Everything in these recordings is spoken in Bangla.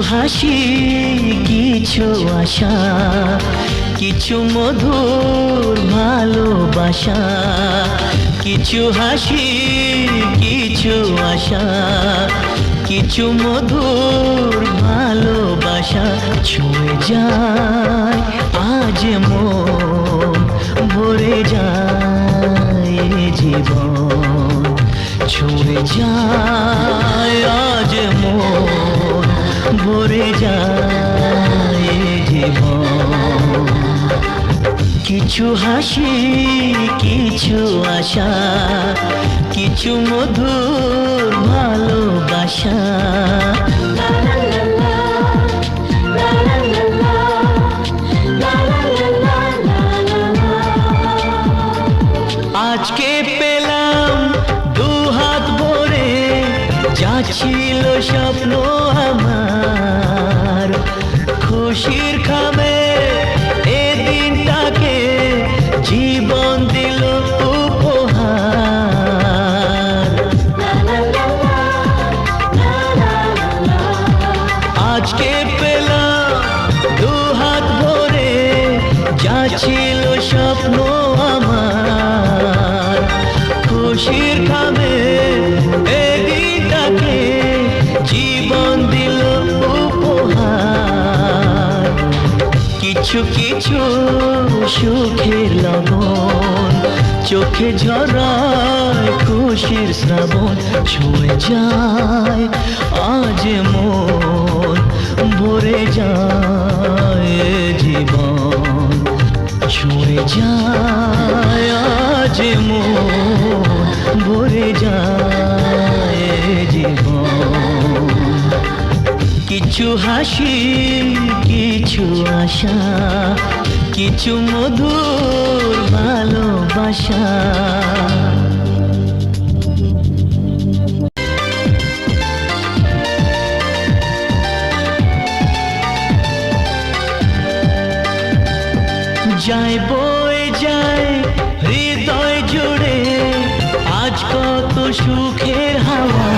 হাসি, কিছু আশা, কিছু মধুর ভালোবাসা। কিছু হাসি, কিছু আশা, কিছু মধুর ভালোবাসা। ছুঁয়ে যায় আজ মন, ভরে যায় জীবন। ছুঁয়ে যায় আজ মন, ভরে যায় জীবন। কিছু হাসি, কিছু আশা, কিছু মধুর ভালোবাসা। আজকে পেলাম দু হাত ভরে, যা ছিল স্বপ্ন আমার। খুশির খামে এ দিনটাকে জীবন দিল উপহার। আজকে পেলাম দু হাত ভরে, যা ছিল স্বপ্ন আমার। খুশির খামে এ দিনটাকে জীবন দিল উপহার। কিছু কিছু সুখের লবণ, চোখে ঝরায় খুশির শ্রাবণ। ছুঁয়ে যায় আজ মন, ভরে যায় জীবন। ছুঁয়ে যায় আজ মন, ভরে যায় জীবন। কিছু হাসি, কিছু আশা, কিছু মধুর ভালোবাসা। যায় বয়ে যায় হৃদয় জুড়ে আজ কত সুখের হাওয়া।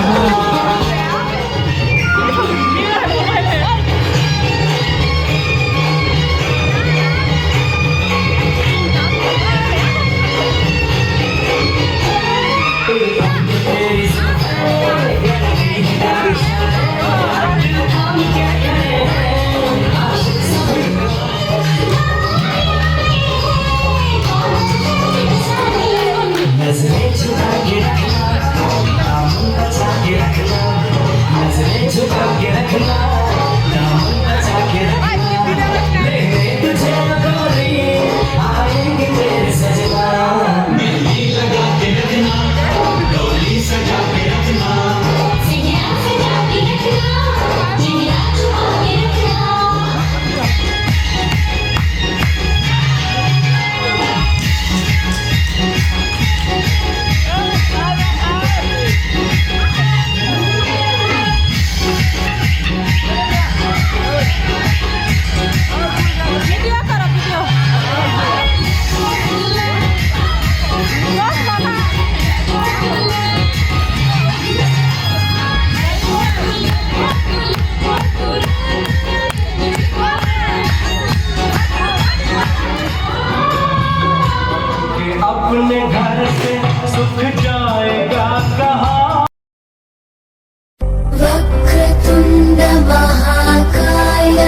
अपने घर से सुख जाएगा कहाँ। वक्रतुंड महाकाय,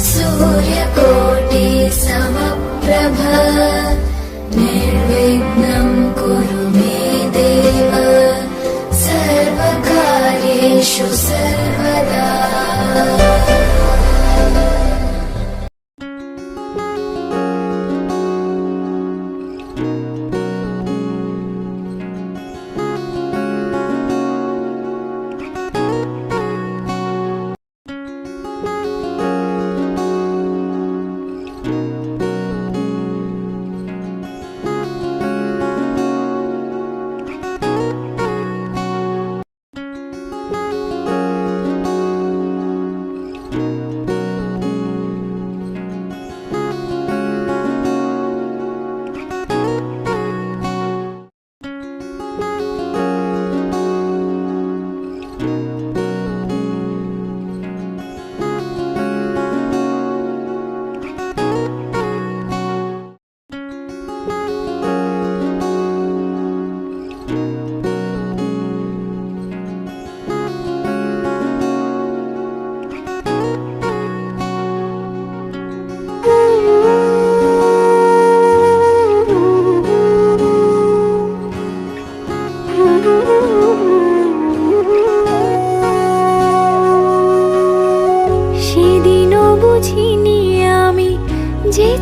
सूर्यकोटि समप्रभ, निर्विघ्नं कुरु मे देव, सर्वकार्येषु सर्वदा।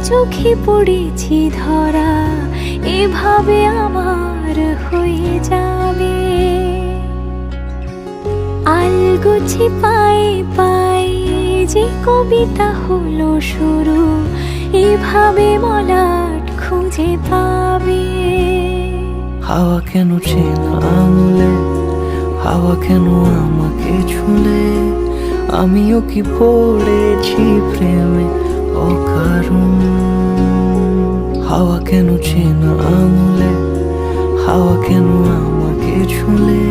চোখে পড়েছি ধরা এভাবে আমার হয়ে যাবে। আলগোছে পায়ে পায়ে যে কবিতা হলো শুরু, এভাবে মলাট খুঁজে পাবে। হাওয়া কেন চেনা আঙুলে, হাওয়া কেন আমাকে ছুলে, আমিও কি পড়েছি প্রেমে অকারণ। হাওয়া কেন চেনা আঙুলে, হাওয়া কেন আমাকে ছুলে,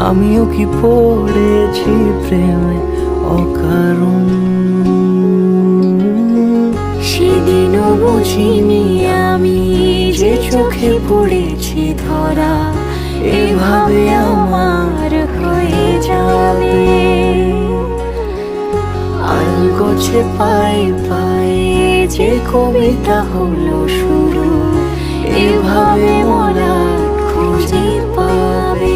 আমিও কি পড়েছি প্রেমে অকারণ। সেদিনও বুঝিনি আমি যে চোখে পড়েছি ধরা এভাবে আমার হয়ে যাবে। আলগোছে পায়ে পায়ে যে কবিতা হলো শুরু, এভাবে মলাট খুঁজে পাবে।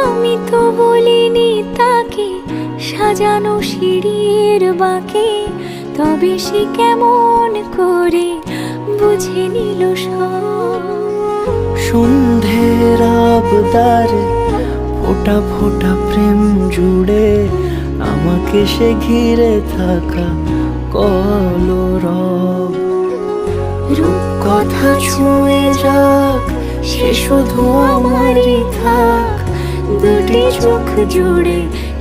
আমি তো বলিনি তাকে সাজানো সিঁড়ির বাঁকে, তবে সে কেমন করে বুঝে নিল সব। সন্ধ্যের আবদারে ফোঁটা ফোঁটা প্রেম জুড়ে, আমাকে সে ঘিরে থাকা কলরব। রূপকথা ছুঁয়ে যাক সে শুধু আমারই থাক, দুটি চোখ জুড়ে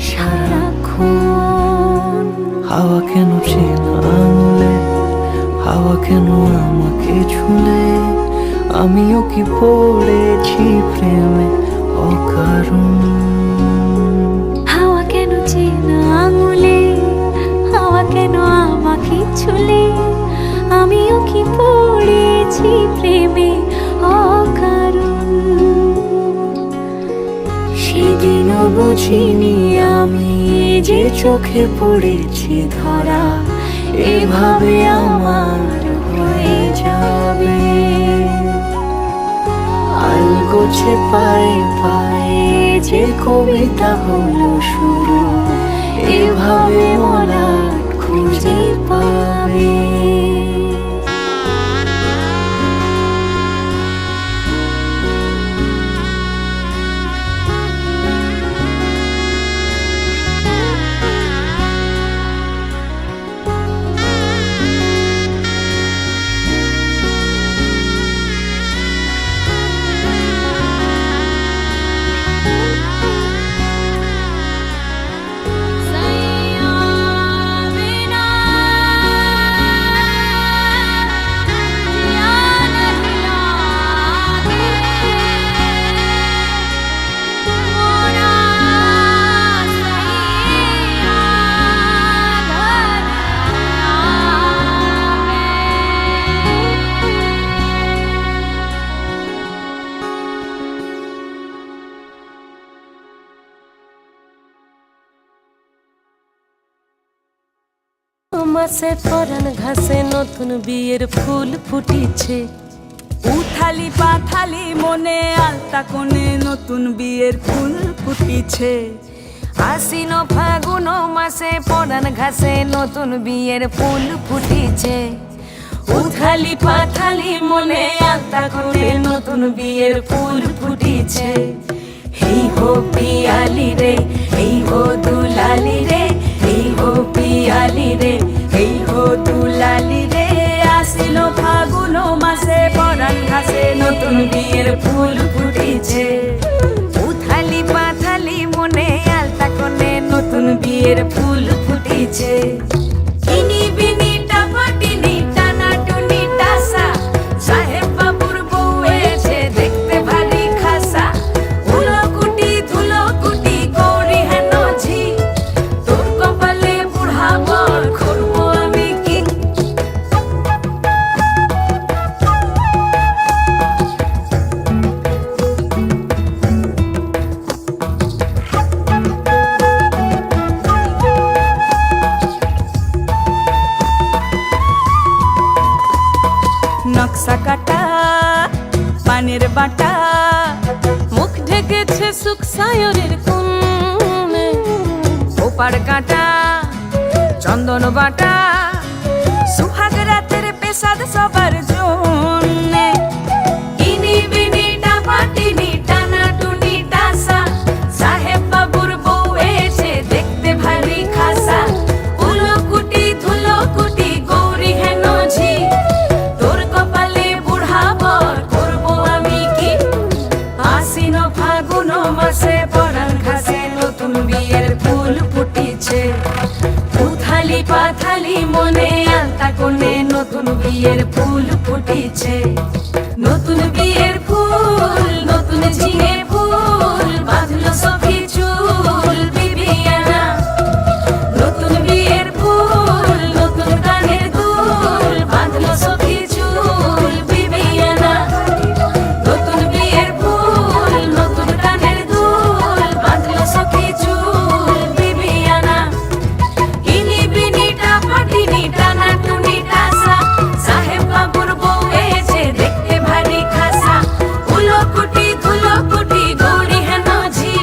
সারাক্ষণ। হাওয়া কেন চেনা আঙুলে, হাওয়া কেন আমাকে ছুলে, আমিও কি পড়েছি প্রেমে অকারণ। হাওয়া কেন চেনা আঙুলে, হাওয়া কেন আমাকে ছুলে, আমিও কি পড়েছি প্রেমে অকারণ। সেদিনও বুঝিনি আমি যে চোখে পড়েছি ধরা এভাবে আমার হয়ে যাবে। আলগোছে পায়ে পায়ে যে কবিতা হলো শুরু, এভাবে মলাট খুঁজে পাবে। মাসে পরান ঘাসে নতুন বিয়ের ফুল ফুটিছে। উথালি পাথালি মনে আলতা কোণে নতুন বিয়ের ফুল ফুটিছে। আশ্বিন ফাগুন মাসে পরান ঘাসে নতুন বিয়ের ফুল ফুটিছে। উথালি পাথালি মনে আলতা কোণে নতুন বিয়ের ফুল ফুটিছে। এই হো পিয়ালি রে, এই হো দুলালি রে, এই হো পিয়ালি রে, এই হো দুলালি রে। আশ্বিন ফাগুন মাসে পরান ঘাসে নতুন বিয়ের ফুল ফুটিছে। উথালি পাথালি মনে আলতা কোণে নতুন বিয়ের ফুল ফুটিছে। ইনি বিনি টাপাটিনি টানা টুনি টাসা, সাহেব বাবুর বউ এসে দেখতে ভারী খাসা। উলকুটি ধুলকুটি গৌরী হেন ঝি, তোর কপালে বুড়া বর করবো আমি কি। নকশা কাটা পানের বাটা, মুখ ঢেকেছে সুখ সায়রের কোণে, ওপার কাটা চন্দন বাটা, সুহাগ রাতের পেশাদ সবার জন্যে। ইনি বিনি টাপাটিনি টানা টুনি টাসা, সাহেব বাবুর বউ এসে দেখতে ভারী খাসা, উলকুটি ধুলকুটি গৌরী হেন ঝি, তোর কপালে বুড়া বর করবো আমি কি। আশ্বিন ফাগুন মাসে পরাণ ঘাসে নতুন বিয়ের ফুল ফুটিছে, উথালি পাথালি মনে আলতা কোণে নতুন বিয়ের ফুল ফুটিছে। নতুন বিয়ের ফুল নতুন ঝিঙে ফুল বাঁধলো সখী চুল বিবিয়ানা, নতুন বিয়ের ফুল নতুন কানের দুল বাঁধলো সখী চুল বিবিয়ানা, নতুন বিয়ের ফুল নতুন কানের দুল বাঁধলো সখী চুল বিবিয়ানা। ইনি বিনি টাপাটিনি টানা টুনি টাসা, সাহেব বাবুর বউ এসে দেখতে ভারী খাসা, উলকুটি ধুলকুটি গৌরী হেন ঝি,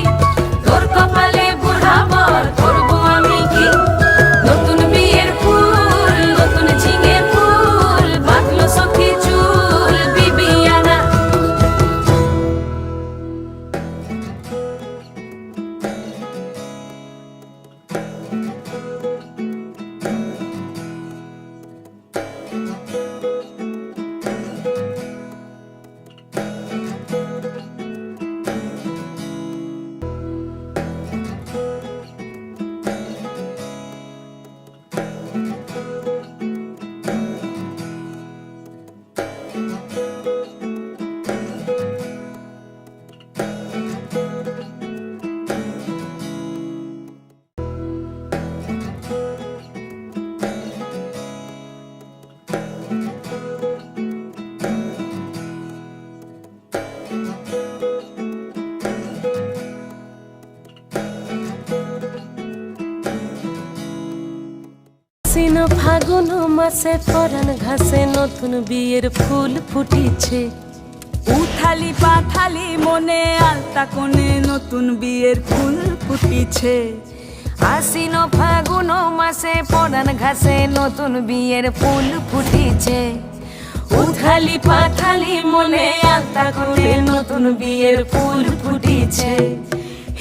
তোর কপালে বুড়া বর করবো আমি কি। নতুন বিয়ের ফুল নতুন ঝিঙে ফুল বাঁধলো সখী চুল বিবিয়ানা। আশ্বিন ফাগুন মাসে পরাণ ঘাসে নতুন বিয়ের ফুল ফুটিছে, উথালি পাথালি মনে আলতা কোণে নতুন বিয়ের ফুল ফুটিছে। আশ্বিন ফাগুন মাসে পরাণ ঘাসে নতুন বিয়ের ফুল ফুটিছে, উথালি পাথালি মনে আলতা কোণে নতুন বিয়ের ফুল ফুটিছে।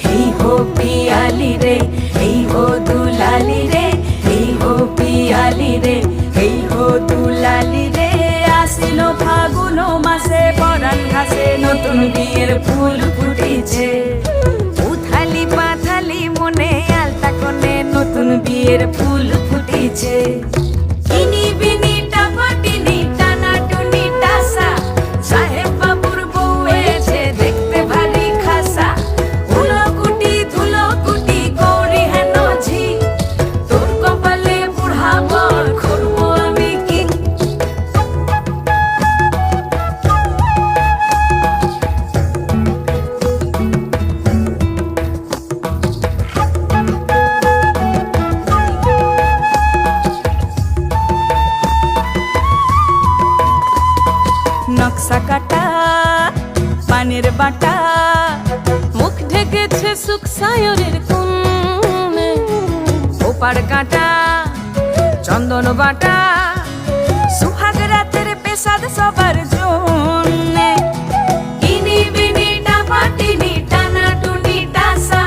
হেই হো পিয়ালি রে হেই হো দুলালি রে, হেই হো পিয়ালি রে হেই হো দুলালি রে। আশ্বিন ফাগুন মাসে পরাণ ঘাসে নতুন বিয়ের ফুল ফুটিছে, উথালি পাথালি মনে আলতা কোণে নতুন বিয়ের ফুল ফুটিছে। ইনি বিনি টাপাটিনি টানা টুনি টাসা, সাহেব বাবুর বউ এসে দেখতে ভারী খাসা, উলকুটি ধুলকুটি গৌরী হেন ঝি, তোর কপালে বুড়া বর করবো আমি কি। নকশা কাটা পানের বাটা, মুখ ঢেকেছে সুখ সায়রের কোণে, ওপার কাটা চন্দন বাটা, সুহাগ রাতের পেশাদ সবার জন্যে। ইনি বিনি টাপাটিনি টানা টুনি টাসা,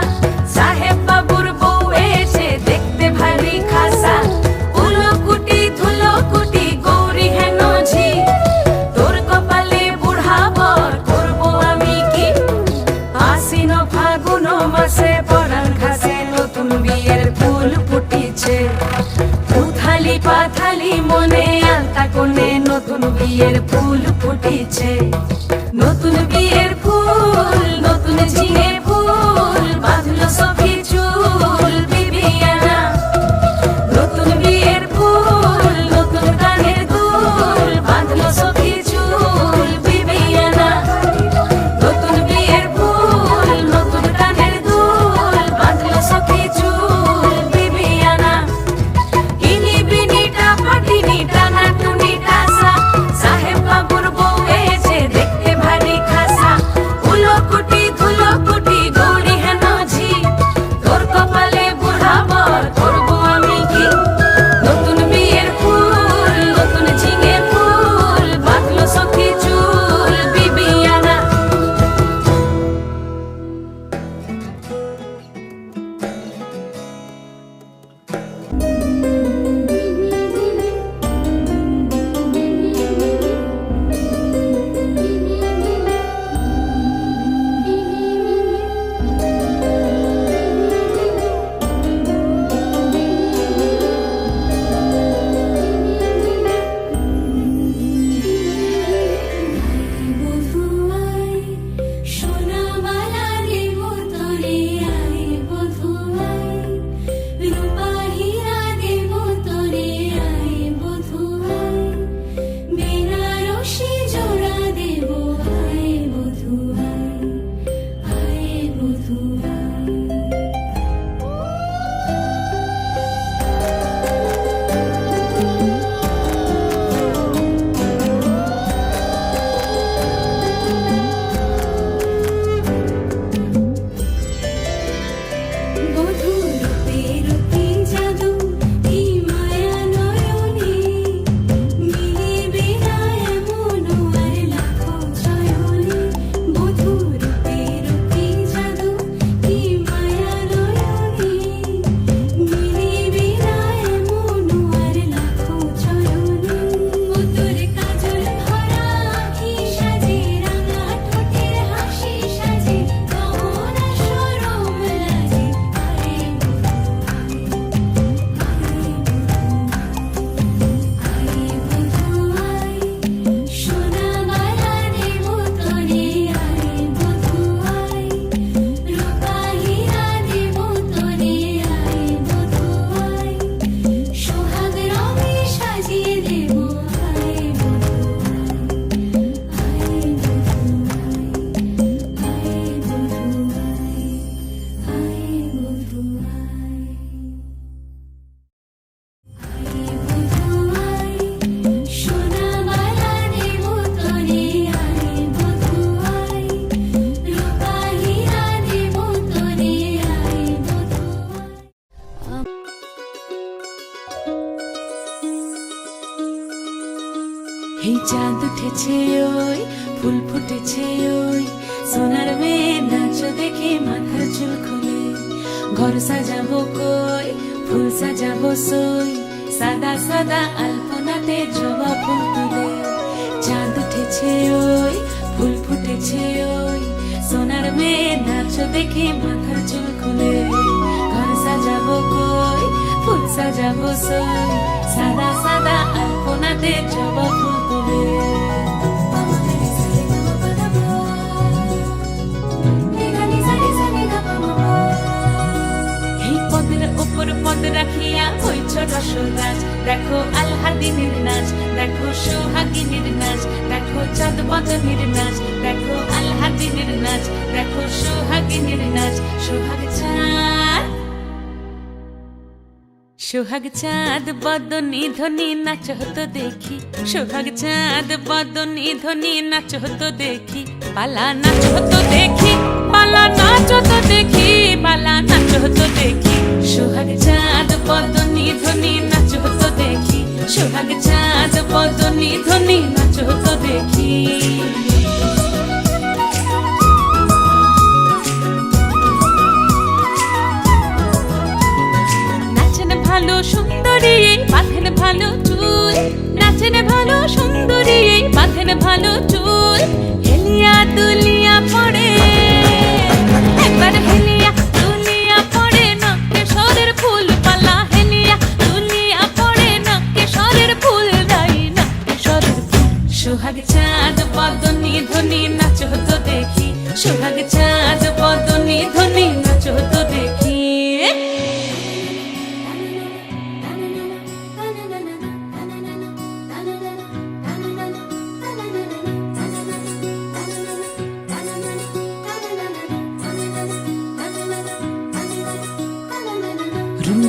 সাহেব বাবুর বউ এসে দেখতে ভারী খাসা, উলকুটি ধুলকুটি গৌরী হেন ঝি, তোর কপালে বুড়া বর করবো আমি কি। আশ্বিন ফাগুন মাসে পরাণ ঘাসে নতুন বিয়ের ফুল ফুটিছে, উথালি পাথালি মনে আলতা কোণে নতুন বিয়ের ফুল ফুটিছে। নতুন বিয়ের ফুল নতুন ঝিঙে ফুল বাঁধলো সখী চুল বিবিয়ানা, নতুন বিয়ের ফুল নতুন কানের দুল বাঁধলো সখী চুল বিবিয়ানা, নতুন বিয়ের ফুল নতুন কানের দুল বাঁধলো সখী চুল বিবিয়ানা। ইনি বিনি টাপাটিনি টানা টুনি টাসা, সাহেব বাবুর ফুটেছে ওই ফুল ফুটেছে ওই সোনার মেয়ে নাচ দেখে মাথার চুল খুলে ঘর সাজাবো কই ফুল সাজাবো সই সাদা সাদা আলপনাতে জবা ফুল তুলে চাঁদ উঠেছে ওই ফুল ফুটেছে ওই সোনার মেয়ে নাচ দেখে মাথার চুল খুলে ঘর সাজাবো কই ফুল সাজাবো সই সাদা সাদা আলপনাতে জবা ফুল তুলে এই পদের উপর পদ রাখিয়া হইছ রসরাজ দেখো আল্লাদিনের নাচ দেখো সোহাগিনীর নাচ দেখো চাঁদ বদনের নাচ দেখো আল্লাদিনের নাচ দেখো সোহাগিনীর নাচ সোহাগ চাঁদ বদনী ধ্বনি নাচ হতো দেখি সোহাগ চাঁদ বদনী ধ্বনি নাচ হতো দেখি পালা নাচ হতো দেখি পালা নাচ হতো দেখি পালা নাচ হতো দেখি সোহাগ চাঁদ বদনী ধ্বনি নাচ হতো দেখি সোহাগ চাঁদ বদনী ধ্বনি নাচ হতো দেখি ভালো সুন্দরী বাঁধেন ভালো চুল নাচেন ভালো সুন্দরী বাঁধেন ভালো চুল হেলিয়া দুলিয়া পড়ে একবার হেলিয়া দুলিয়া পড়ে নকে সরের ফুল পালা হেলিয়া দুলিয়া পড়ে নকে সরের ফুল দাই নকে সরের ফুল সোহাগ চাঁদ বদনী ধ্বনি নাচ হতো দেখি সোহাগ চাঁদ বদনী ধ্বনি নাচ হতো দেখি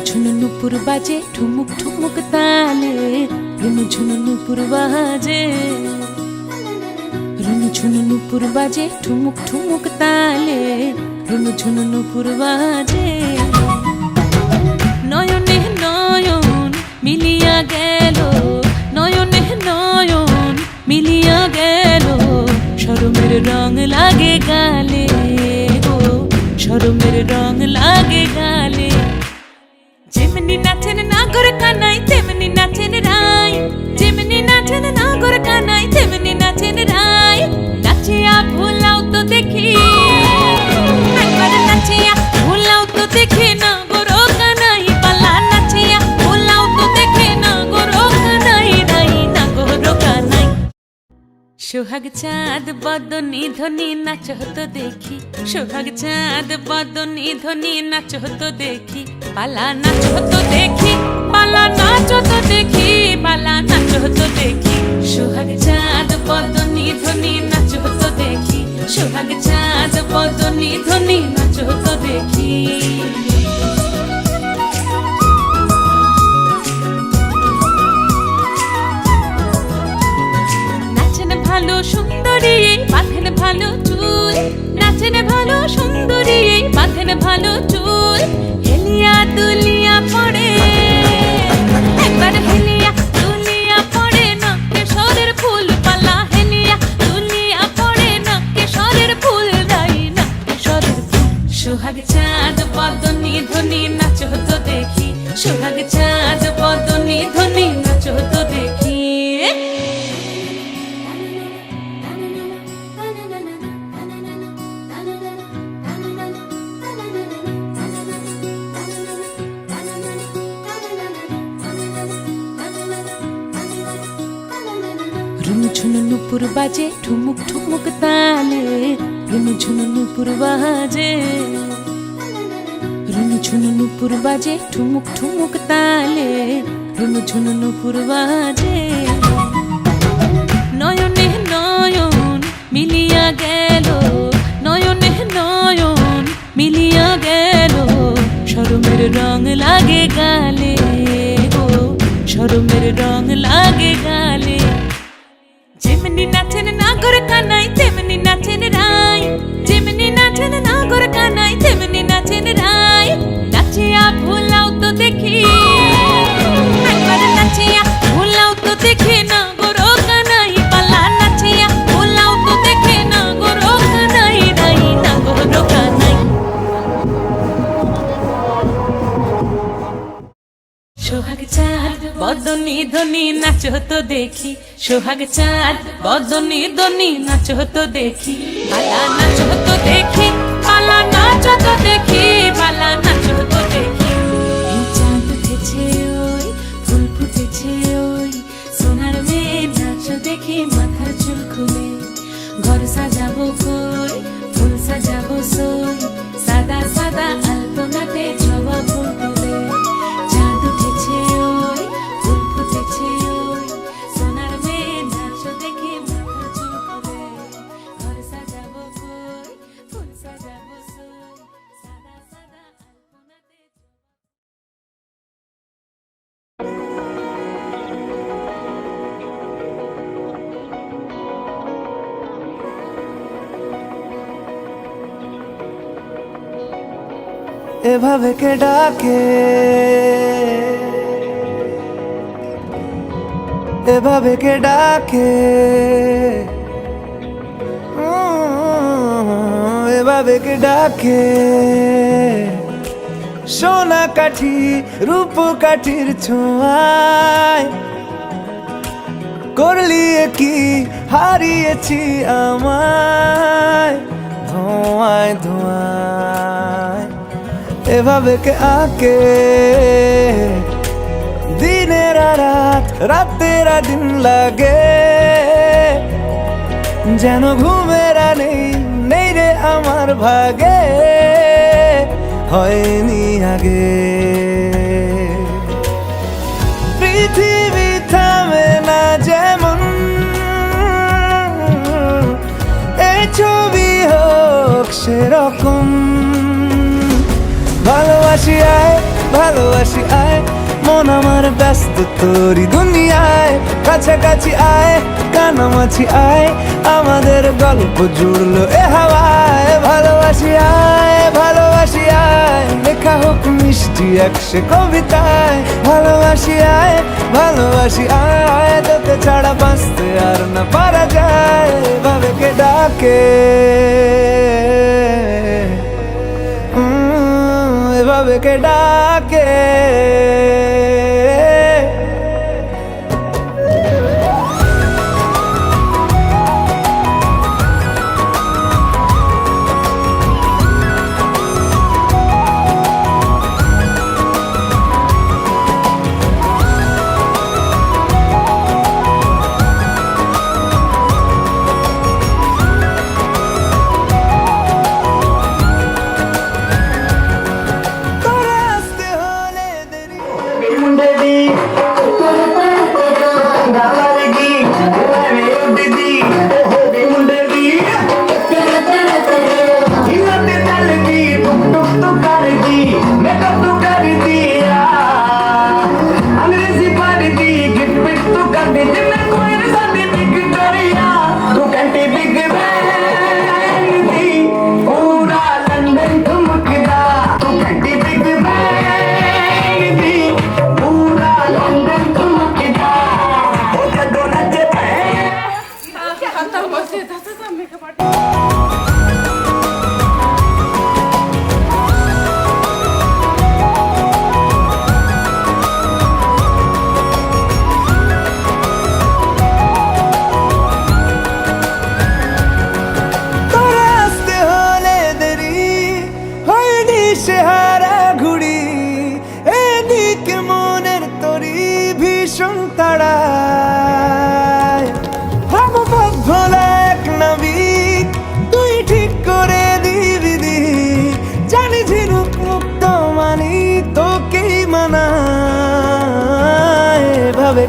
ঝুনু নুপুর বাজে ঠুমুক ঠুমুক তালে রুনু ঝুনু নুপুর বাজে রুনু ঝুনু নুপুর বাজে ঠুমুক ঠুমুক তালে রুনু ঝুনু নুপুর বাজে নয়নে নয়ন মিলিয়া গেল নয়নে নয়ন মিলিয়া গেল শরমের রং লাগে গালে গো শরমের রং লাগে গালে যেমনি নাচেন নাগর কানাই তেমনি নাচেন রাই যেমনি নাচেন নাগর কানাই তেমনি নাচেন রাই নাচিয়া ভুলাও তো দেখি একবার নাচিয়া ভুলাও তো দেখি নাগর কানাই পালা নাচিয়া ভুলাও তো দেখি নাগর কানাই রাই নাগর কানাই সোহাগ চাঁদ বদনী ধ্বনি নাচ হতো দেখি সোহাগ চাঁদ বদনী ধ্বনি নাচ হতো দেখি পালা নাচ হতো দেখি পালা নাচ হতো দেখি পালা নাচ হতো দেখি সোহাগ চাঁদ বদনী ধ্বনি নাচ হতো দেখি সোহাগ চাঁদ বদনী ধ্বনি নাচ হতো দেখি ভালো সুন্দরী বাঁধেন ভালো চুল নাচেন ভালো সুন্দরী বাঁধেন ভালো চুল হেলিয়া দুলিয়া পড়ে একবার হেলিয়া দুলিয়া পড়ে নকে সরের ফুল পালা হেলিয়া দুলিয়া পড়ে নকে সরের ফুল দাই নকে সরের ফুল সোহাগ চাঁদ বদনী ধ্বনি নাচ হতো দেখি সোহাগ চাঁদ বদনী ধ্বনি নাচ হতো দেখি রুনু ঝুনু নুপুর বাজে ঠুমুক ঠুমুক তালে রুনু ঝুনু নুপুর বাজে রুনু ঝুনু নুপুর বাজে ঠুমুক ঠুমুক তালে রুনু ঝুনু নুপুর বাজে নয়নে নয়ন মিলিয়া গেল নয়নে নয়ন মিলিয়া গেল শরমের রং লাগে গালে গো শরমের রং লাগে গালে যেমনি নাচেন নাগর কানাই তেমনি নাচেন রাই যেমনি নাচেন নাগর কানাই তেমনি নাচেন রাই নাচিয়া ভুলাও তো দেখি একবার নাচিয়া ভুলাও তো দেখি নাগর কানাই পালা নাচিয়া ধনি নাচো তো দেখি, সোহাগ চাঁদ বদনি দনি নাচো তো দেখি, পালা নাচো তো দেখি, পালা নাচো তো দেখি, পালা নাচো তো দেখি। এই চাঁদ উঠেছে ওই, ফুল ফুটেছে ওই, সোনার মেয়ে নাচো দেখি মাথার চুল খুলে। ঘর সাজাবো কই, ফুল সাজাবো সই, সাদা সাদা আলপনাতে জবা ফুল তুলে। চাঁদ উঠেছে ওই, ফুল ফুটেছে ওই, সোনার মেয়ে নাচো দেখি মাথার চুল খুলে। ঘর সাজাবো কই, ফুল সাজাবো সই, সাদা সাদা আলপনাতে এভাবে কে ডাকে, এভাবে কে ডাকে, এভাবে কে ডাকে। সোনা কাঠি রূপ কাঠির ছোঁয়ায় করলি কি হারিয়েছি আমায় ধোঁয়ায় ধোঁয়ায়। এভাবে কে আকে দিনের রাত, রাতের দিন লাগে, যেন ঘুমেরা নেই নেই রে আমার ভাগে, হয়নি আগে। পৃথিবী থামে না যেমন, এই ছবি হোক সেরকম। ভালোবাসি আয়, ভালোবাসি আয়, মন আমার ব্যস্ত তোরি দুনিয়ায়। কাছাকাছি আয়, কানামাছি আয়, আমাদের গল্প জুড়লো এ হাওয়ায়। ভালোবাসি আয়, ভালোবাসি আয়, লেখা হোক মিষ্টি একশে কবিতায়। ভালোবাসি আয়, ভালোবাসি আয়, তোকে ছাড়া বাঁচতে আর না পারা যায়। ভাবে কে ডাকে, এভাবে কে ডাকে।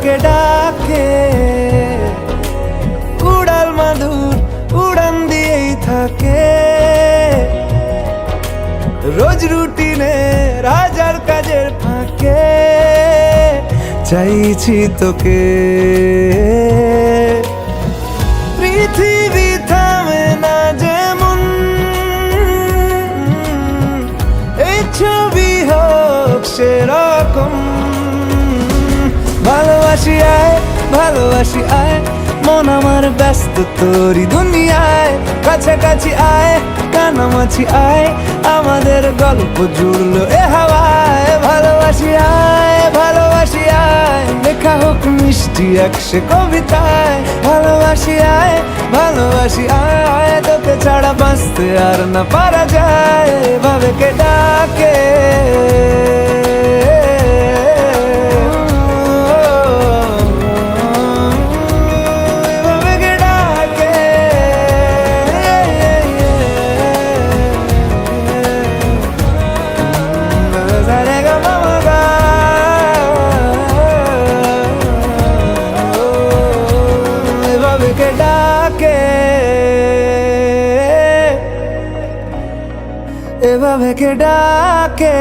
কে ডাকে উড়াল মাদুর উড়ান দিয়েই থাকে, রোজ রুটিনে রাজার কাজের ফাঁকে চাইছি তোকে। পৃথিবী থামে না যেমন, এই ছবি হোক সেরকম। ভালোবাসি আয়, ভালোবাসি আয়, মন আমার ব্যস্ত তোরি দুনিয়ায়। কাছাকাছি আয়, কানামাছি আয়, আমাদের গল্প জুড়লো এ হাওয়ায়। ভালোবাসি আয়, ভালোবাসি আয়, লেখা হোক মিষ্টি একসে কবিতায়। ভালোবাসি আয়, ভালোবাসি আয়, তোকে ছাড়া বাঁচতে আর না পারা যায়। এভাবে কে ডাকে, এভাবে কে ডাকে। এভাবে কে ডাকে, এভাবে কে ডাকে।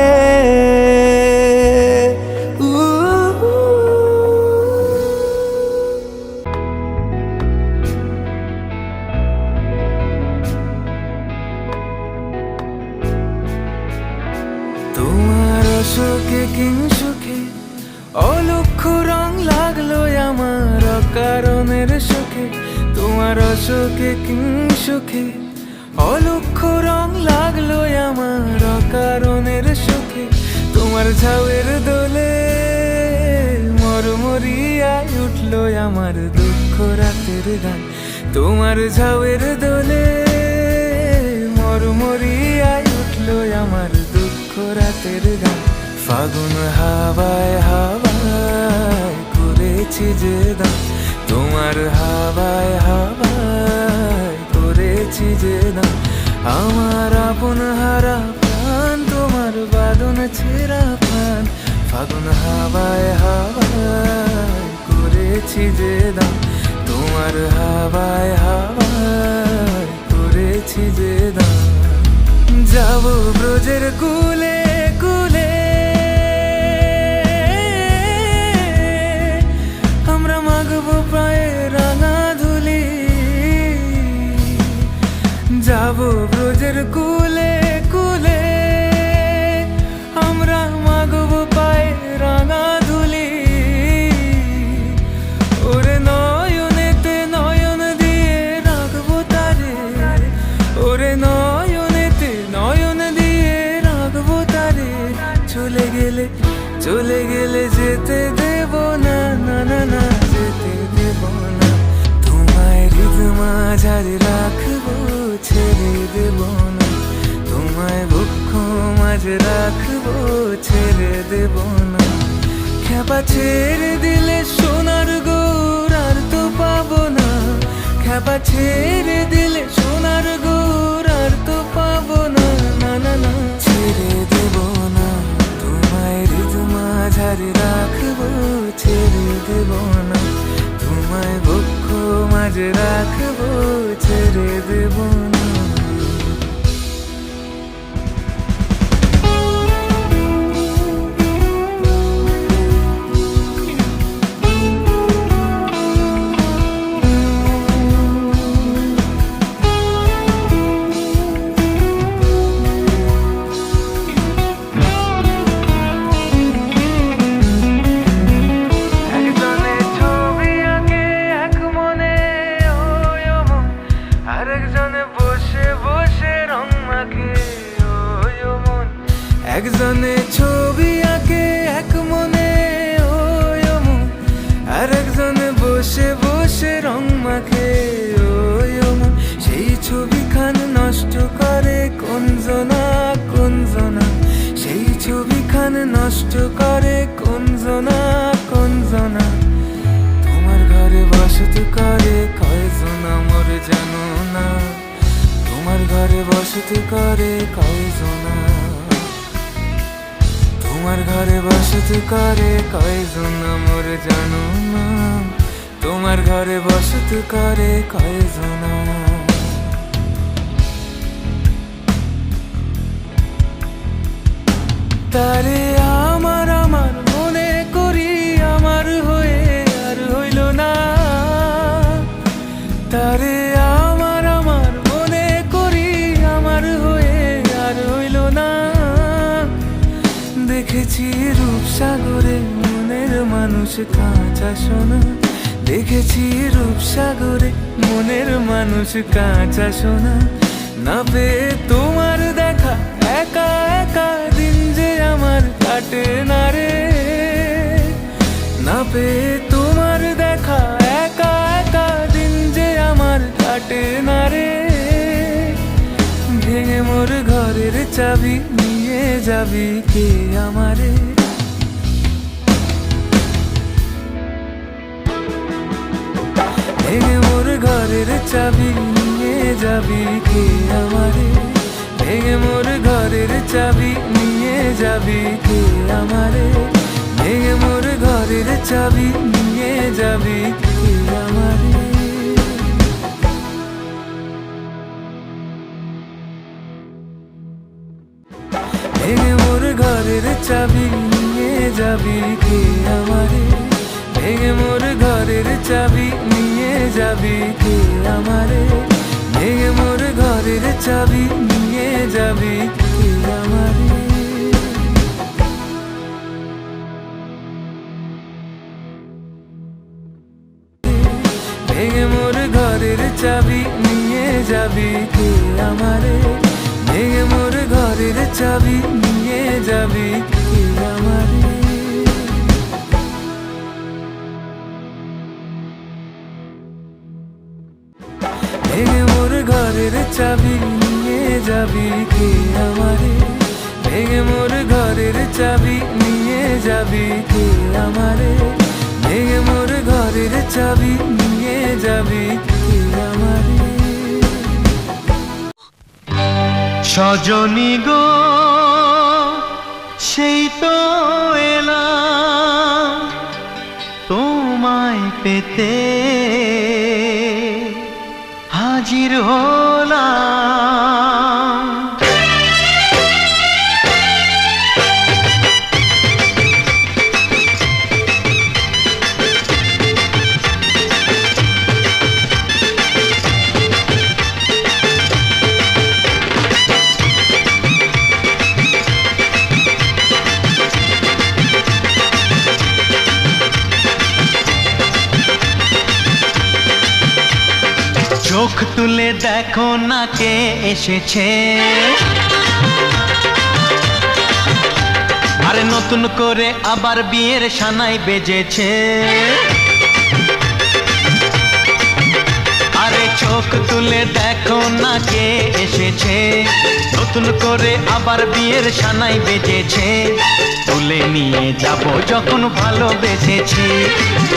তোমার অসুখে কিং সুখে অলক্ষ রং লাগলো আমার অকারণের সুখে। তোমার অসুখে কিং সুখে অলক্ষ রং লাগলো আমার অকারণের সুখে। তোমার ঝাউয়ের দোলে মরমরিয়ায় উঠলো আমার দুঃখ রাতের গান। তোমার ঝাউয়ের দোলে মরমরিয়ায় উঠলো আমার দুঃখ রাতের গান। ফাগুন হাওয়ায় হাওয়ায় করেছি যে দান, তোমার হাওয়ায় হাওয়ায় করেছি যে দান। আমার আপন হারা প্রাণ, তোমার বাদন ছেঁড়া প্রাণ। ফাগুন হাওয়ায় হাওয়ায় করেছি যে দান, তোমার হাওয়ায় হাওয়ায় করেছি যে দান। যাব ব্রজের কুলে কুলে, আমরা মাগবো পায়ে রাঙা ধুলি। যাব ব্রজের কুলে কুলে, আমরা মাগবো পায়ে রাঙা ধুলি। ওরে নয়নেতে নয়ন দিয়ে রাখবো তারে, ওরে নয়নেতে নয়ন দিয়ে রাখবো তারে। চলে গেলে চলে গেলে যেতে দেব না, না না না যেতে দেব না। তোমায় হৃদয় মাঝারে রাখবো, ছেড়ে দেব না। তোমায় বক্ষ মাঝে রাখবো, ছেড়ে দেব না। খেপা ছেড়ে দিলে সোনার গৌর আর তো পাবো না। খেপা ছেড়ে দিলে সোনার গৌর আর তো পাবো না, না না না ছেড়ে দেব না। তোমায় হৃদয় মাঝারে রাখবো, ছেড়ে দেব না। তোমায় বক্ষ মাঝে রাখবো, ছেড়ে দেব না। একজনে ছবি আঁকে এক মনে ওই মন, আরেকজনে বসে বসে রং মাখে ওই মন। সেই ছবিখান নষ্ট করে কোনজনা কোনজনা, সেই ছবিখান নষ্ট করে কোনজনা কোনজনা। তোমার ঘরে বসত করে কয়জন মোর জানো না, তোমার ঘরে বসত করে কয়জনা। তোমার ঘরে বসত করে কয়জন মোর জানো না, তোমার ঘরে বসত করে কয়জন। তারে আমার আমার মনে করি আমার হয়ে আর হইল না। তারে আমার আমার মনে করি আমার হয়ে আর হইল না। দেখেছি রূপসাগরে মনের মানুষ কাঁচা সোনা, দেখেছি রূপসাগরে মনের মানুষ কাঁচা সোনা। না পেয়ে তোমার দেখা একা একা দিন যে আমার কাটে না রে, না পেয়ে তোমার দেখা একা একা দিন যে আমার কাটে না রে। ভেঙে মোর ঘরের চাবি নিয়ে যাবি কে আমারে। ভেঙে মোর ঘরের চাবি নিয়ে যাবি কে আমারে। ভেঙে মোর ঘরের চাবি নিয়ে যাবি কে আমারে। ভেঙে মোর ঘরের চাবি নিয়ে যাবি কে আমারে। ভেঙে মোর ঘরের চাবি নিয়ে যাবি কে আমারে। ভেঙে মোর ঘরের চাবি নিয়ে যাবি কে আমারে। ভেঙে মোর ঘরের চাবি নিয়ে যাবি কে আমারে। ভেঙে মোর ঘরের চাবি নিয়ে যাবি কে আমারে। ভেঙে মোর ঘরের চাবি নিয়ে যাবি কে আমারে। ভেঙে মোর ঘরের চাবি নিয়ে যাবি কে আমারে। ভেঙে মোর ঘরের চাবি নিয়ে যাবি কে আমারে। ভেঙে মোর ঘরের চাবি নিয়ে যাবি কে আমারে। সজনী গো সেই তো এলাম তোমায় পেতে, হাজির হলাম। চোখ তুলে দেখো না কে এসেছে, আরে নতুন করে আবার বিয়ের সানাই বেজেছে। আরে চোখ তুলে দেখো না কে এসেছে, নতুন করে আবার বিয়ের সানাই বেজেছে। তুলে নিয়ে যাব যখন ভালোবেসেছি,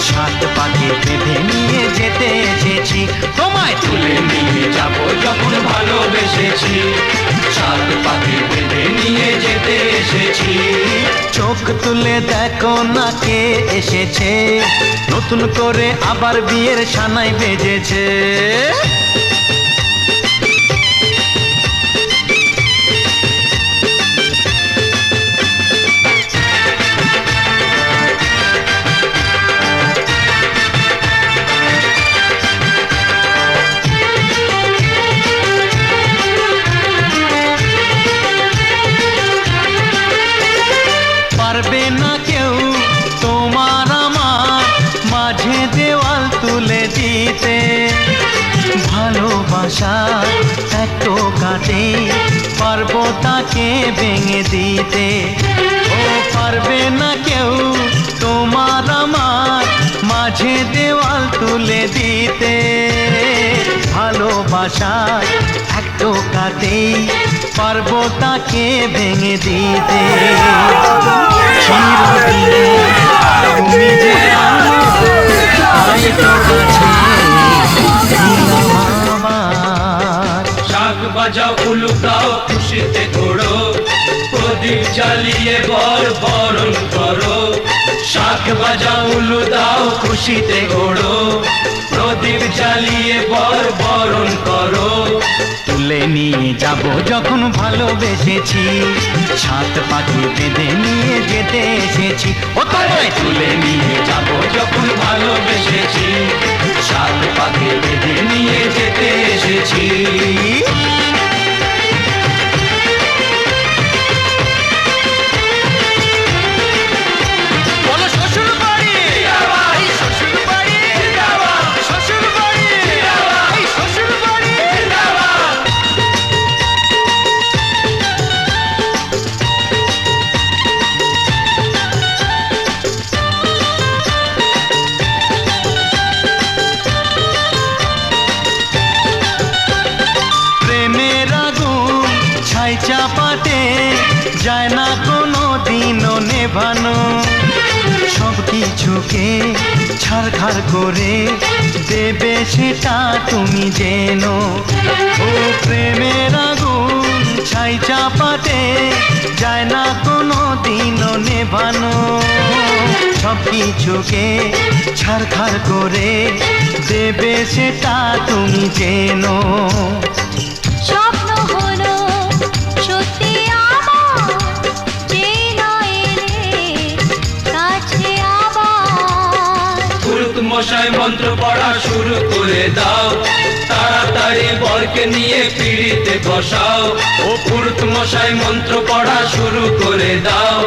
সাত পাকে বেঁধে নিয়ে যেতে এসেছি। তোমায় তুলে নিয়ে যাব যখন ভালোবেসেছি, সাত পাকে বেঁধে নিয়ে যেতে এসেছি। চোখ তুলে দেখো না কে এসেছে, নতুন করে আবার বিয়ের সানাই বেজেছে। পারবে না কেউ তোমার আমার মাঝে দেওয়াল তুলে দিতে, ভালোবাসা এত কাটে পারবো তাকে ভেঙে দিতে। ও পারবে না কেউ তোমার আমার মাঝে দেওয়াল তুলে দিতে, ভালোবাসা এত কাটে পারবো তাকে ভেঙে দিতে। তুমি যে তাই তো কাছে আমার। শাক বাজাও উলুকাও খুশিতে ঘোড়ো, প্রদীপ জ্বালিয়ে বর বরণ করো। শাক বাজাও উলু দাও খুশিতে ঘোড়ো, প্রদীপ জ্বালিয়ে বর বরণ করো। তুলে নিয়ে যাব যখন ভালোবেসেছি, সাত পাখি বেঁধে নিয়ে যেতে এসেছি। ও তোমায় তুলে নিয়ে যাব যখন ভালোবেসেছি, সাত পাকে বেঁধে নিয়ে যেতে এসেছি। বলো শ্বশুর বাড়ি, এই শ্বশুর বাড়ি, শ্বশুর বাড়ি, এই শ্বশুর বাড়ি। নেভানো সব কিছুকে ছারখার করে দেবে সেটা তুমি জেনো। ও প্রেমের আগুন ছাই চাপাতে যায় না কোনো দিনও নেভানো, সব কিছুকে ছারখার করে দেবে সেটা তুমি জেনো। স্বপ্ন হলো সত্যি আমার, যে নয় রে কাছে আবার। পুরুত মশাই মন্ত্র পড়া শুরু করে দাও, তাড়াতাড়ি বরকে নিয়ে পিড়িতে বসাও। ও পুরুত মশাই মন্ত্র পড়া শুরু করে দাও,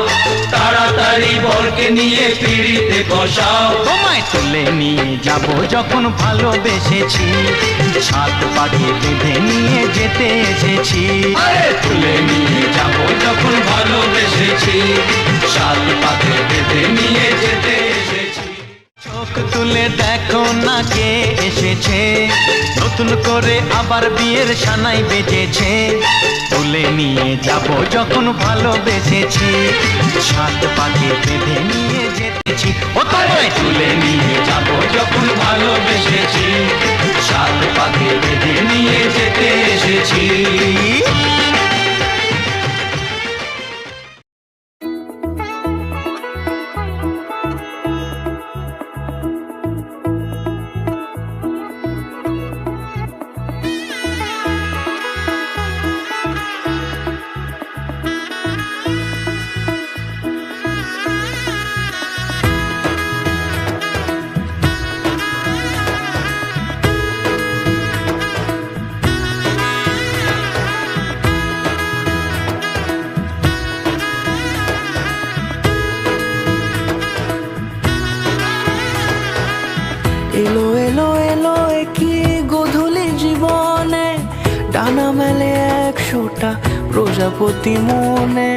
তাড়াতাড়ি বরকে নিয়ে পিড়িতে বসাও। তোমায় তুলে নিয়ে যাব যখন ভালোবেসেছি, সাত পাকে বেঁধে নিয়ে যেতে এসেছি। আরে তুলে নিয়ে যাব যখন ভালোবেসেছি, সাত পাকে বেঁধে নিয়ে যেতে এসেছি। চোখ তুলে দেখো না কে এসেছে, নতুন করে আবার বিয়ের সানাই বেজেছে। তুলে নিয়ে যাব যখন ভালোবেসেছি, সাত পাকে বেঁধে নিয়ে যেতেছি। ও তোমায় তুলে নিয়ে যাব যখন ভালোবেসেছি, সাত পাকে বেঁধে নিয়ে যেতে এসেছি। এলো এলো এলো কি গোধূলি জীবনে, ডানা মেলে 100টা প্রজাপতি মনে।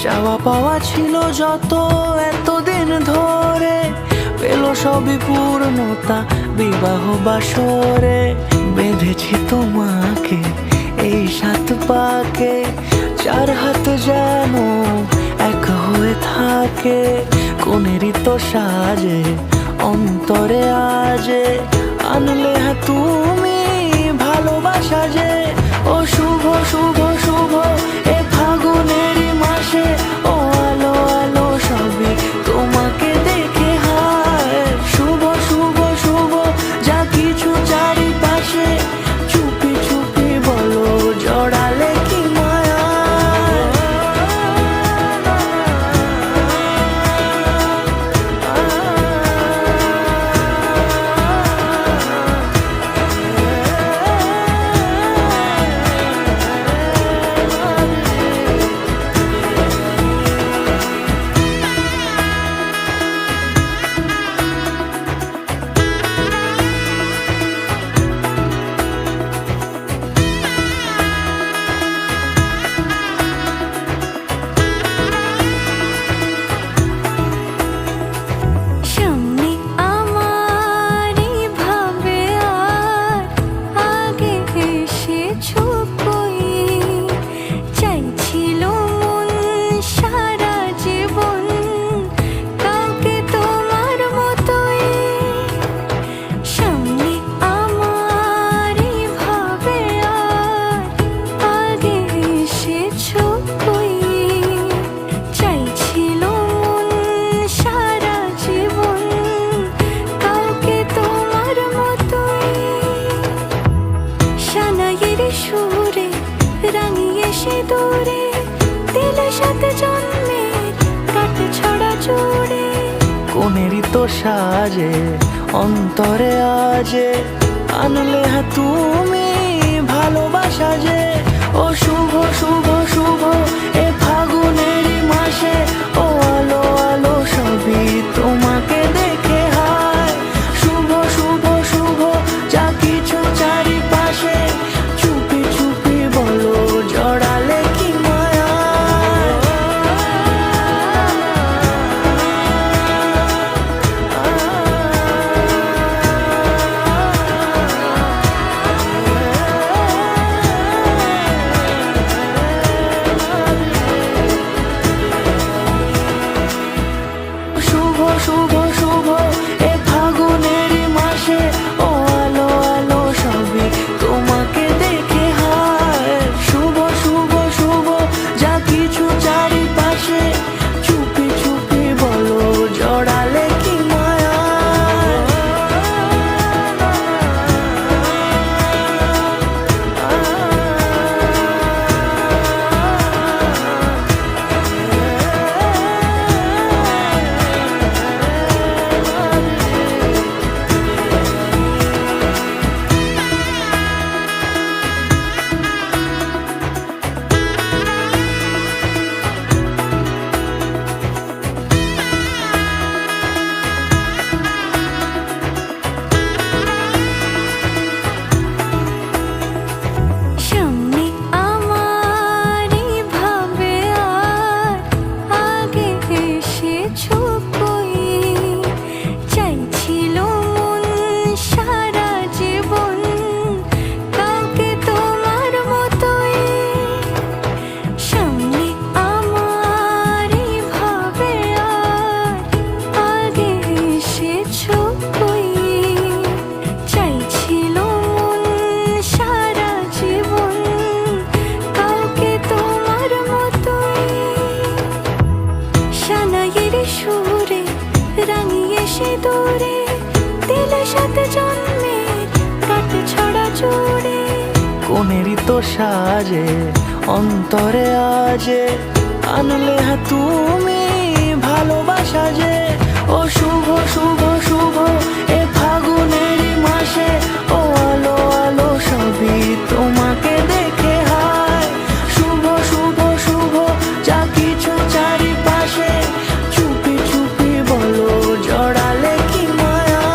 চাওয়া পাওয়া ছিল যত এতদিন ধরে, পেল সবই পূর্ণতা বিবাহ বাসরে। বেঁধেছি তোমাকে এই 7 পাকে, 4 হাত যেন এক হয়ে থাকে। কোনেরই তো সাজে অন্তরে আজে, আনলে হ্যাঁ তুমি ভালোবাসা যে। ও শুভ শুভ শুভ এ ফাগুনেরই মাসে, ও আলো আলো সবই তোমাকে দেখে হায়। শুভ শুভ শুভ যা কিছু চারিপাশে, চুপি চুপি বলো জড়ালে কি মায়া। কোনেরই তো সাজে অন্তরে আজে, আনলে হ্যাঁ তুমি ভালোবাসা যে। ও শুভ শুভ শুভ এ ফাগুনেরই মাসে, ও আলো আলো সবই তোমাকে দেখে হায়। শুভ শুভ শুভ যা কিছু চারিপাশে, চুপি চুপি বলো জড়ালে কি মায়া। মনেরই তো সাজে অন্তরে আজে আনলে তুমি ভালোবাসা যে ও শুভ শুভ শুভ এ ফাগুনেরই মাসে ও আলো আলো সবই তোমাকে দেখে হায় শুভ শুভ শুভ যা কিছু চারিপাশে চুপি চুপি বলো জড়ালে কি মায়া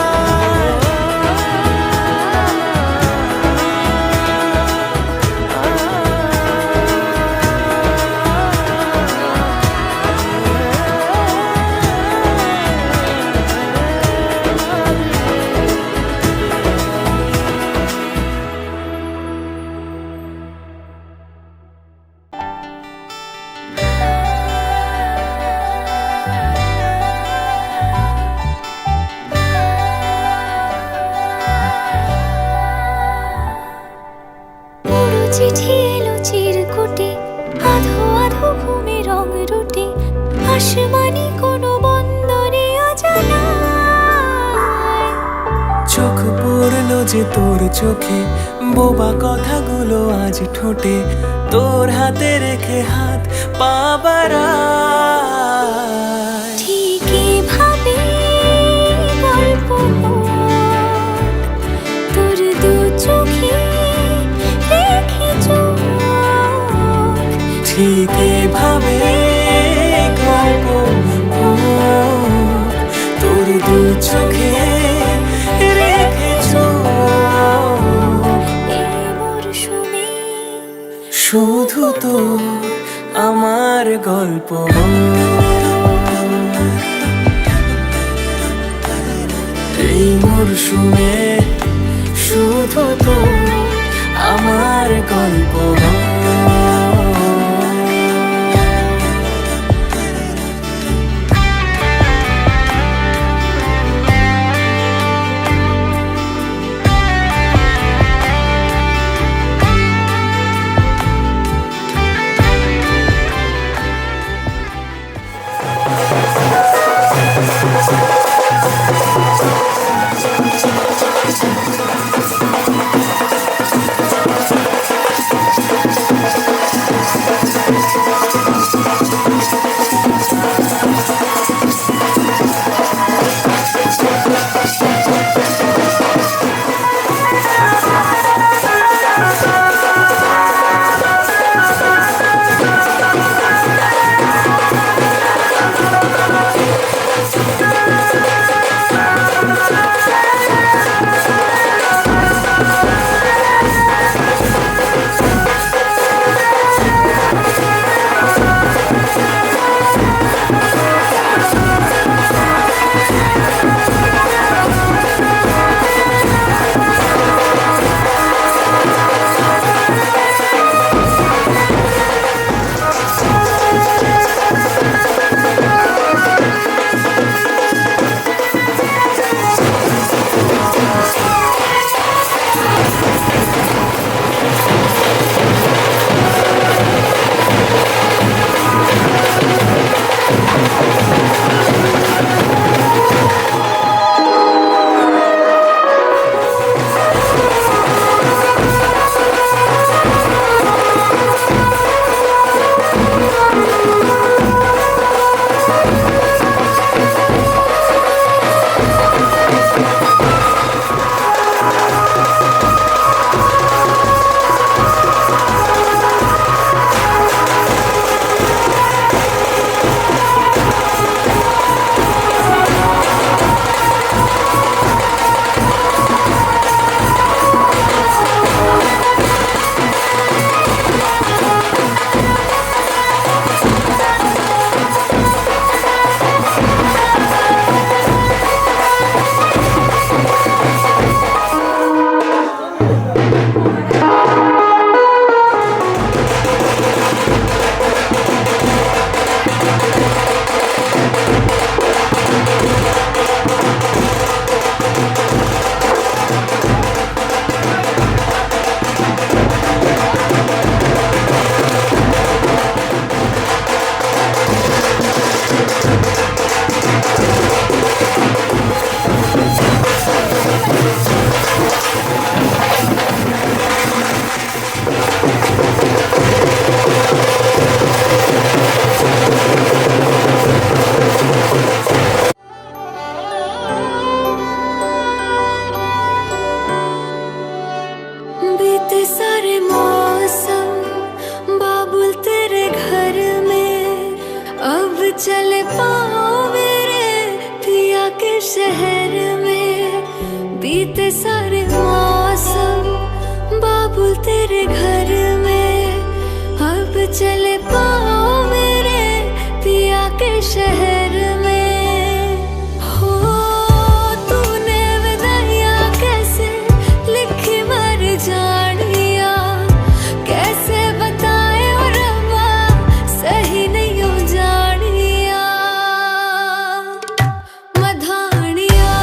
পুরো চিঠি এলো চিরকুটে আধো আধো ঘুমে রং রুটে আসমানি কোনো বন্দরে অজানা চোখ পড়লো যে তোর চোখে বোবা কথাগুলো আজ ঠোঁটে তোর হাতে রেখে হাত পা বাড়ায়। ঠিকই ভাবে গল্প হোক, তোর দু চোখে রেখে চোখ ঠিক এভাবে গল্প হোক, তোর দু চোখে রেখে চোখ। এই মরশুমে শুধু তো আমার গল্প এই মরশুমে শুধু তো আমার গল্প तेरे घर में अब चले पाओ मेरे पिया के शहर में। हो तूने विदाइयाँ कैसे लिखी मर जानिया, कैसे बताए और रब्बा सही नहीं हो जानिया। मधानिया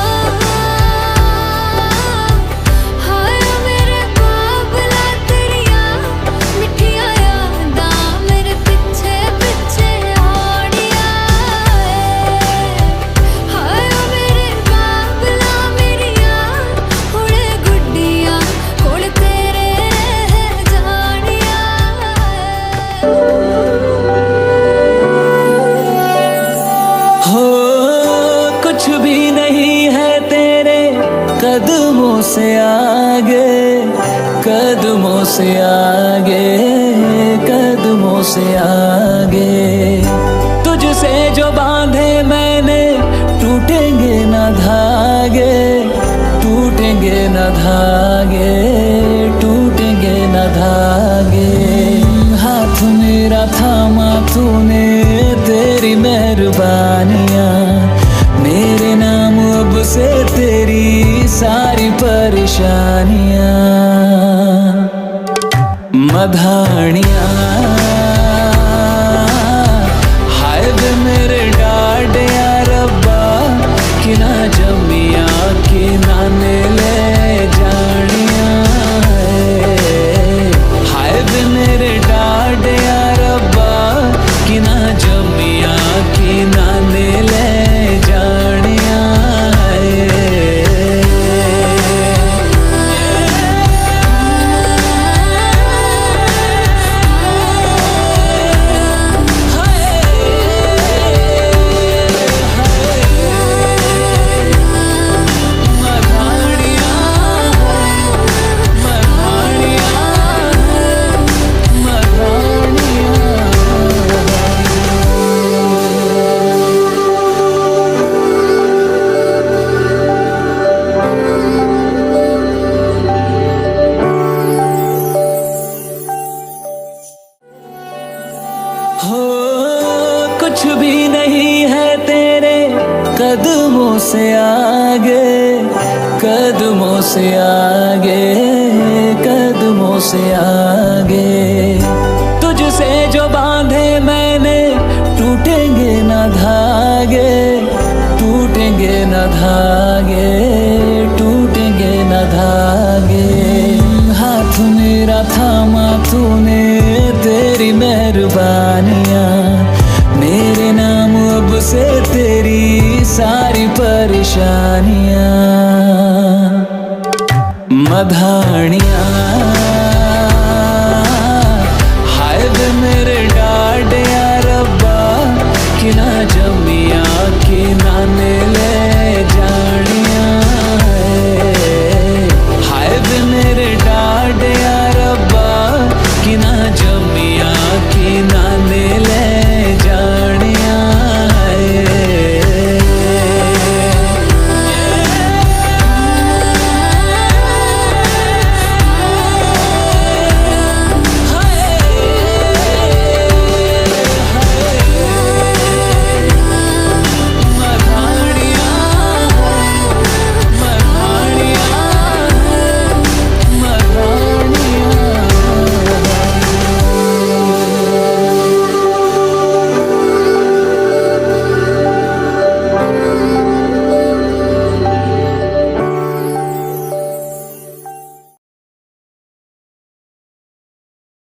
हाय मेरे बाबला तेरिया मिठिया यादां मेरे पिछे पिछे आड़िया। हाय मेरे बाबला मेरिया हुणे गुड्डिया कोल तेरे जानिया। हो कुछ भी नहीं है तेरे कदमों से आगे, कदमों से आगे, कदमों से आगे। तुझसे जो बांधे मैंने टूटेंगे ना धागे, टूटेंगे ना धागे, टूटेंगे ना धागे। हाथ मेरा थामा तूने, तेरी मेहरबानियाँ मेरे नाम अब से तेरी सारी परेशानियाँ। मधानियाँ हाय वे मेरे डाड या रब्बा कि ना जमिया कि ना ने ले जानिया। हाय वे मेरे डाड या रब्बा कि ना जमिया कि ना ने ले जानिया। हो कुछ भी नहीं है तेरे कदमों से आगे, कदमों से आगे, कदमों से आगे। तुझसे जो बांधे मैंने टूटेंगे ना धागे, टूटेंगे ना धागे, टूटेंगे ना धागे। हाथ मेरा थामा तूने, तेरी मेहरबानियाँ मेरे नाम अब से तेरी सारी परेशानियाँ। मधानियाँ